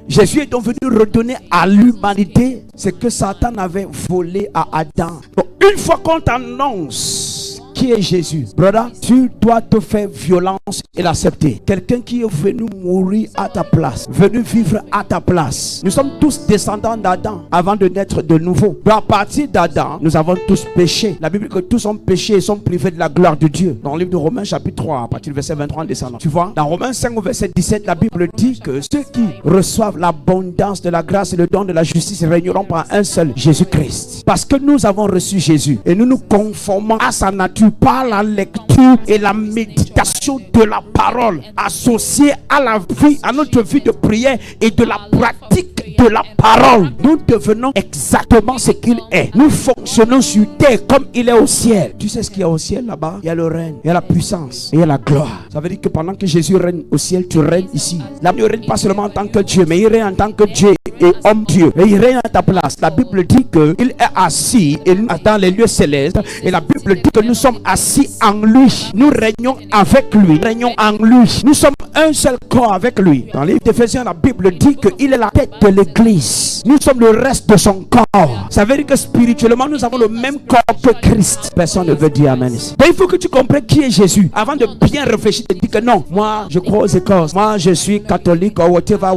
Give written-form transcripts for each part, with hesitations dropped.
Jésus est donc venu redonner à l'humanité ce que Satan avait volé à Adam. Donc, une fois qu'on t'annonce qui est Jésus, brother, tu dois te faire violence et l'accepter. Quelqu'un qui est venu mourir à ta place, venu vivre à ta place. Nous sommes tous descendants d'Adam avant de naître de nouveau. Donc à partir d'Adam, nous avons tous péché. La Bible dit que tous ont péché et sont privés de la gloire de Dieu. Dans le livre de Romains chapitre 3, à partir du verset 23 en descendant. Tu vois, dans Romains 5 au verset 17, la Bible dit que ceux qui reçoivent l'abondance de la grâce et le don de la justice régneront par un seul, Jésus-Christ. Parce que nous avons reçu Jésus et nous nous conformons à sa nature par la lecture et la méditation de la parole associée à la vie, à notre vie de prière et de la pratique de la parole. Nous devenons exactement ce qu'il est. Nous fonctionnons sur terre comme il est au ciel. Tu sais ce qu'il y a au ciel là-bas? Il y a le règne, il y a la puissance et il y a la gloire. Ça veut dire que pendant que Jésus règne au ciel, tu règnes ici. Là, il ne règne pas seulement en tant que Dieu, mais il règne en tant que Dieu et homme Dieu. Et il règne à ta place. La Bible dit qu'il est assis et nous, dans les lieux célestes. Et la Bible dit que nous sommes assis en lui. Nous régnons avec lui. Nous régnons en lui. Nous sommes un seul corps avec lui. Dans les livres d'Éphésiens, la Bible dit qu'il est la tête de l'église. Nous sommes le reste de son corps. Ça veut dire que spirituellement, nous avons le même corps que Christ. Personne ne veut dire amen ici. Donc il faut que tu comprennes qui est Jésus. Avant de bien réfléchir, te dire que non, moi je crois aux Écosses. Moi je suis catholique ou whatever.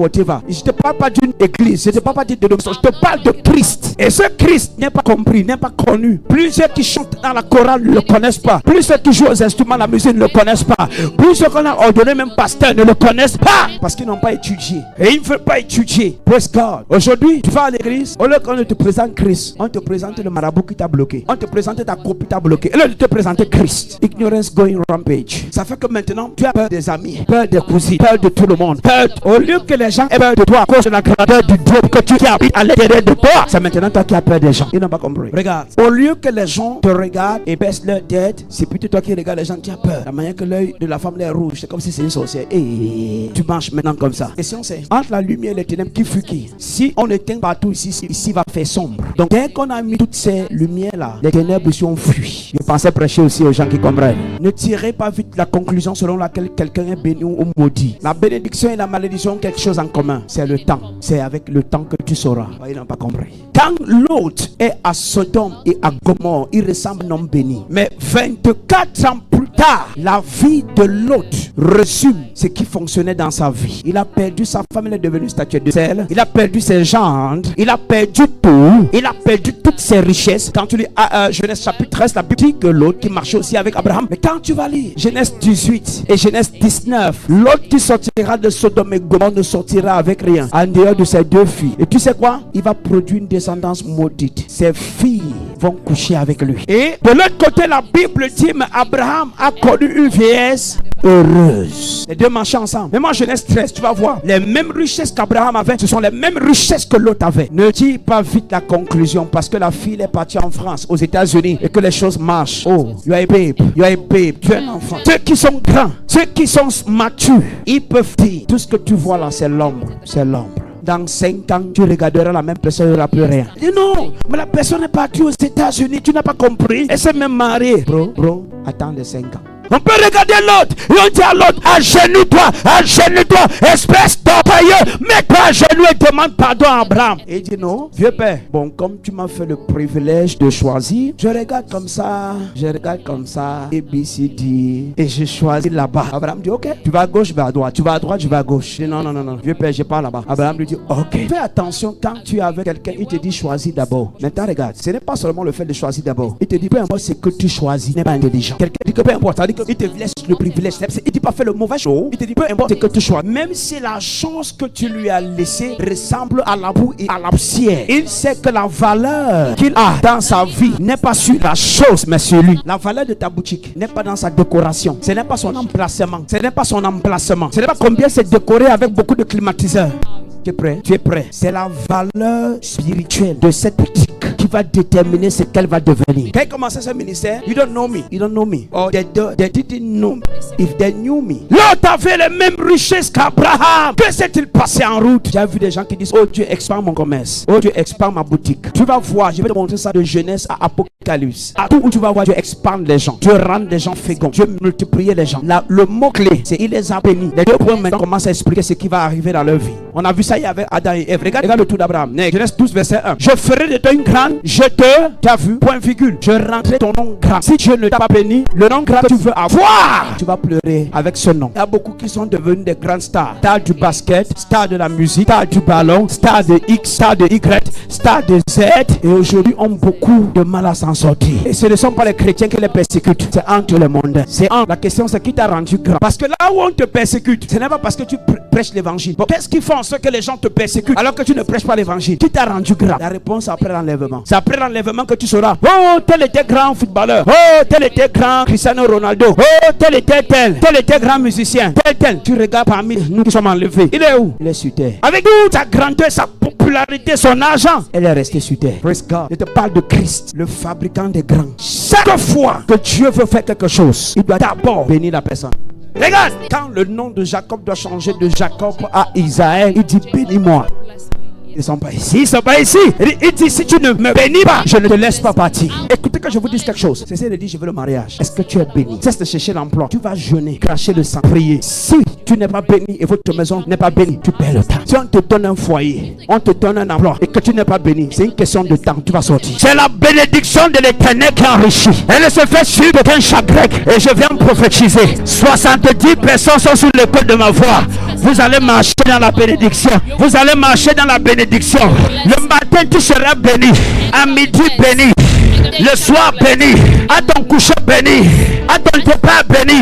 Je ne te parle pas d'une église. Je ne te parle pas d'une dénomination. Je te parle de Christ. Et ce Christ n'est pas compris, n'est pas connu. Plusieurs qui chantent dans la chorale ne le connaissent pas. Plus ceux qui jouent aux instruments, la musique ne le connaissent pas. Plus ceux qu'on a ordonné, même pasteur, ne le connaissent pas. Parce qu'ils n'ont pas étudié. Et ils ne veulent pas étudier. Praise God. Aujourd'hui, tu vas à l'église. Au lieu qu'on te présente Christ, on te présente le marabout qui t'a bloqué. On te présente ta copie qui t'a bloqué. Et là, de te présenter Christ. Ignorance going rampage. Ça fait que maintenant, tu as peur des amis, peur des cousins, peur de tout le monde. Peur. Au lieu que les gens aient peur de toi à cause de la grandeur du Dieu que tu habites à l'intérieur de toi, c'est maintenant toi qui as peur des gens. Ils n'ont pas compris. Regarde. Au lieu que les gens te regardent et baissent leur tête, c'est plutôt toi qui regardes les gens qui as peur. La manière que l'œil de la femme est rouge, c'est comme si c'est une sorcière. Et tu marches maintenant comme ça. Et si on sait, entre la lumière et les ténèbres, qui fut qui? Si on éteint partout ici va faire sombre. Donc dès qu'on a mis toutes ces lumières là, les ténèbres sont fuies. Je pensais prêcher aussi aux gens qui comprennent. Ne tirez pas vite la conclusion selon laquelle quelqu'un est béni ou maudit. La bénédiction et la malédiction ont quelque chose en commun. C'est le temps. C'est avec le temps que tu sauras. Ils n'ont pas compris. Quand l'autre est à Sodome et à Gomorrhe, il ressemble à un homme béni. Mais 24 ans plus tard, la vie de l'autre résume ce qui fonctionnait dans sa vie. Il a perdu sa femme, elle est devenue statue de sel. Il a perdu ses gendres. Il a perdu tout. Il a perdu toutes ses richesses. Quand tu lis Genèse chapitre 13, la Bible dit que l'autre qui marchait aussi avec Abraham. Mais quand tu vas lire Genèse 18 et Genèse 19, l'autre qui sortira de Sodome et Gomorrhe ne sortira avec rien en dehors de ses deux filles. Et tu sais quoi? Il va produire une descendance maudite. Ses filles vont coucher avec lui. Et de l'autre côté, la Bible dit, mais Abraham a connu une vieillesse heureuse. Les deux marchaient ensemble. Mais moi, Genèse 13, tu vas voir, les mêmes richesses qu'Abraham avait, ce sont les mêmes richesses que l'autre avait. Ne dis pas vite la conclusion, parce que la fille est partie en France, aux États-Unis, et que les choses marchent. Oh, you are a babe, tu es un enfant. Ceux qui sont grands, ceux qui sont matures, ils peuvent dire, tout ce que tu vois là, c'est l'ombre, c'est l'ombre. Dans 5 ans, tu regarderas la même personne, il n'y aura plus rien. Dis non, mais la personne est partie aux États-Unis, tu n'as pas compris. Elle s'est même mariée. Bro, attends les 5 ans. On peut regarder l'autre et on dit à l'autre, agenouille-toi, espèce d'orgueilleux, mets-toi à genoux et demande pardon à Abraham. Et il dit non, vieux père, bon, comme tu m'as fait le privilège de choisir, je regarde comme ça, ABCD, et je choisis là-bas. Abraham dit ok, tu vas à gauche, je vais à droite, tu vas à droite, je vais à gauche. Je dis non, vieux père, je pars là-bas. Abraham lui dit ok. Fais attention quand tu es avec quelqu'un, il te dit choisis d'abord. Maintenant regarde, ce n'est pas seulement le fait de choisir d'abord. Il te dit peu importe ce que tu choisis n'est pas intelligent. Quelqu'un dit que peu importe, il te laisse le privilège. Il dit pas fais le mauvais choix. Il te dit peu importe ce que tu choisis. Même si la chose que tu lui as laissée ressemble à la boue et à la poussière, il sait que la valeur qu'il a dans sa vie n'est pas sur la chose, mais sur lui. La valeur de ta boutique n'est pas dans sa décoration. Ce n'est pas son emplacement. Ce n'est pas combien c'est décoré avec beaucoup de climatiseurs. Tu es prêt? C'est la valeur spirituelle de cette boutique qui qui va déterminer ce qu'elle va devenir. Quand il commençait ce ministère, you don't know me, you don't know me. Or they didn't know me. If they knew me. L'autre avait les mêmes richesses qu'Abraham. Que s'est-il passé en route? J'ai vu des gens qui disent, oh Dieu expand mon commerce. Oh Dieu expand ma boutique. Tu vas voir, je vais te montrer ça de Genèse à Apocalypse. À tout où tu vas voir, Dieu expande les gens. Dieu rend les gens féconds. Dieu multiplie les gens. Là, le mot-clé, c'est il les a bénis. Les deux points maintenant commencent à expliquer ce qui va arriver dans leur vie. On a vu ça hier avec Adam et Ève. Regarde le tour d'Abraham. Genèse 12, verset 1. Je ferai de toi une grande, t'as vu, point virgule. Je rendrai ton nom grand. Si Dieu ne t'a pas béni, le nom grand que tu veux avoir, tu vas pleurer avec ce nom. Il y a beaucoup qui sont devenus des grandes stars. Stars du basket, stars de la musique, stars du ballon, stars de X, stars de Y, stars de Z. Et aujourd'hui, ont beaucoup de mal à s'en sortir. Et ce ne sont pas les chrétiens qui les persécutent. C'est entre les mondains. C'est entre. La question, c'est qui t'a rendu grand. Parce que là où on te persécute, ce n'est pas parce que tu prêches l'évangile. Bon, qu'est-ce qui fait en sorte que les gens te persécutent alors que tu ne prêches pas l'évangile? Qui t'a rendu grand? La réponse après l'enlèvement. C'est après l'enlèvement que tu sauras. Oh, tel était grand footballeur. Oh, tel était grand Cristiano Ronaldo. Oh, tel était grand musicien. Tel. Tu regardes parmi nous qui sommes enlevés. Il est où? Il est sur terre. Avec toute sa grandeur, sa popularité, son argent, elle est restée sur terre. Praise God. Je te parle de Christ, le fabricant des grands. Chaque fois que Dieu veut faire quelque chose, il doit d'abord bénir la personne. Regarde, quand le nom de Jacob doit changer de Jacob à Israël, il dit bénis-moi. Ils ne sont pas ici, ils ne sont pas ici. Il dit si tu ne me bénis pas, je ne te laisse pas partir. Écoutez que je vous dise quelque chose. C'est de dire je veux le mariage. Est-ce que tu es béni? Cesse de chercher l'emploi. Tu vas jeûner, cracher le sang, prier. Si tu n'es pas béni et votre maison n'est pas bénie, tu perds le temps. Si on te donne un foyer, on te donne un emploi et que tu n'es pas béni, c'est une question de temps, tu vas sortir. C'est la bénédiction de l'Éternel qui enrichit. Elle se fait suivre d'un chagrin. Et je viens prophétiser. 70 personnes sont sur le code de ma voix. Vous allez marcher dans la bénédiction. Vous allez marcher dans la bénédiction. Le matin tu seras béni, à midi béni, le soir béni, à ton coucher béni, à ton départ béni,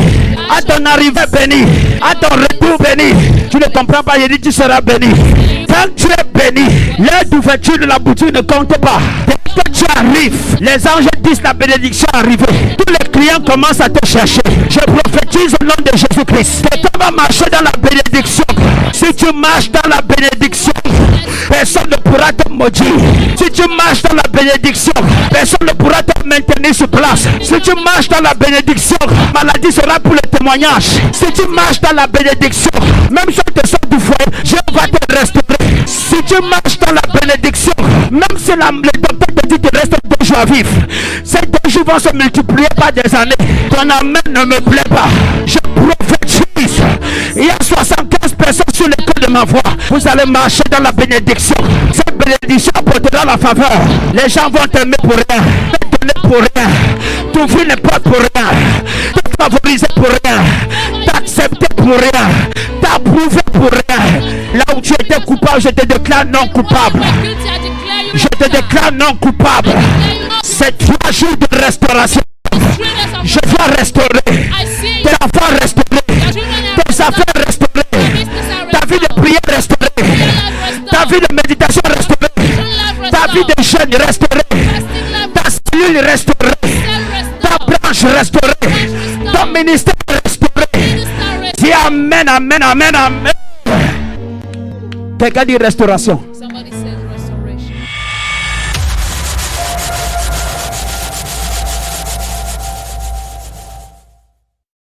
à ton arrivée béni, à ton retour béni. Tu ne comprends pas, il dit tu seras béni. Quand tu es béni, l'heure d'ouverture de la boutique ne compte pas. Dès que tu arrives, les anges disent la bénédiction est arrivée. Tous les clients commencent à te chercher. Je prophétise au nom de Jésus-Christ. Quelqu'un va marcher dans la bénédiction. Si tu marches dans la bénédiction, personne ne pourra te maudire. Si tu marches dans la bénédiction, personne ne pourra te maintenir sur place. Si tu marches dans la bénédiction, maladie sera pour le témoignage. Si tu marches dans la bénédiction, même si on te sort du foyer, Dieu va te restaurer. Si tu marches dans la bénédiction, même si le docteur te dit qu'il reste 2 jours à vivre, ces 2 jours vont se multiplier par des années. Ton amen ne me plaît pas. Je prophétise. Il y a 75 personnes sur l'école de ma voix. Vous allez marcher dans la bénédiction. Cette bénédiction apportera la faveur. Les gens vont t'aimer pour rien, te donner pour rien, t'ouvrir les portes pour rien, te favoriser pour rien, t'accepter pour rien, t'approuver pour rien. Là où tu étais coupable, je te déclare non coupable. Je te déclare non coupable. C'est 3 jours de restauration. Je dois restaurer. Tes enfants restaurés, tes affaires restaurées, ta vie de prière restaurée, ta vie de méditation restaurée, ta vie de jeûne restaurée, ta cellule restaurée, ta branche restaurée, ton ministère restauré. Dis amen, amen, amen, amen. Quelqu'un dit restauration.